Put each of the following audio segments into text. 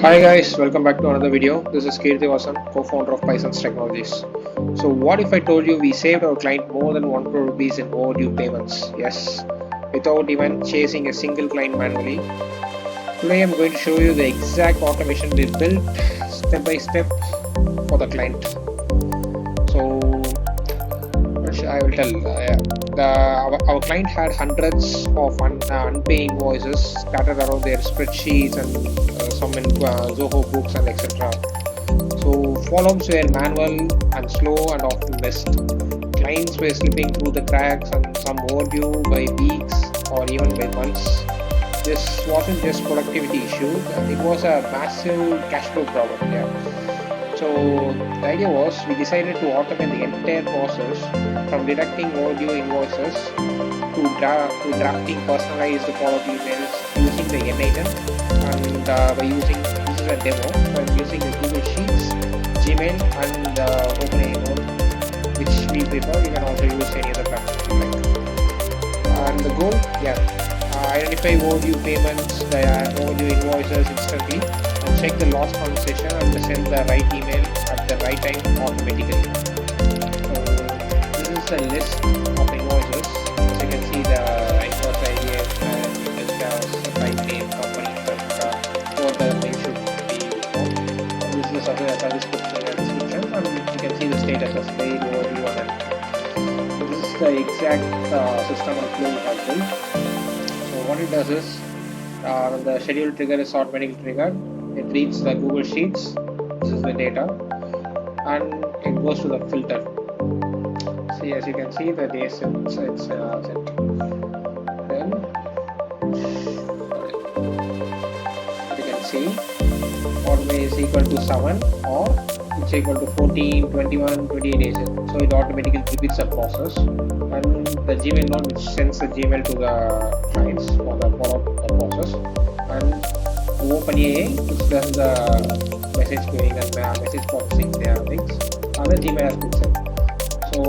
Hi guys, welcome back to another video. This is Kirtivasan, co-founder of PiSence Technologies. So what if I told you we saved our client more than 1 crore rupees in overdue payments? Yes, without even chasing a single client manually. Today I'm going to show you the exact automation we built step by step for the client. So I will tell. Our client had hundreds of unpaid invoices scattered around their spreadsheets and some in Zoho books and etc. So follow-ups were manual and slow and often missed. Clients were slipping through the cracks and some overdue by weeks or even by months. This wasn't just productivity issue; it was a massive cash flow problem. Yeah. So the idea was we decided to automate the entire process from deducting overdue invoices to drafting personalized follow-up emails using the n8n and by using, this is a demo, so I'm using the Google Sheets, Gmail and OpenAI, which we prefer. You can also use any other platform you like. And the goal, identify overdue payments, the overdue invoices instantly, and check the lost conversation and send the right email at the right time automatically. So this is the list of invoices. As you can see, the invoice ID and right name, company, and what the name should be for. And this is a description, and you can see the status as paid, overdue, and so this is the exact system and flow we have built. So what it does is, when the schedule trigger is automatically triggered, it reads the Google Sheets, this is the data, and it goes to the filter. See, as you can see, the day set. Then you can see automate is equal to 7 or it's equal to 14, 21, 28 days. So it automatically repeats the process, and the Gmail node which sends the Gmail to the clients for the follow-up process, and OpenAI which does the message querying and message processing their things, and the Gmail has been sent. So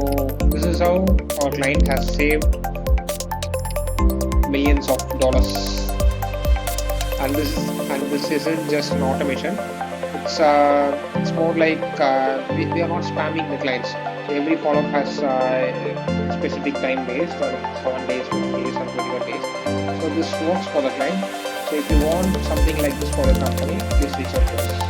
this is how our client has saved millions of dollars. And this isn't just an automation. It's more like we are not spamming the clients. So every follow-up has specific time based, or 7 days, 50 days, and 21 days. So this works for the client. So if you want something like this for your company, please reach out to us.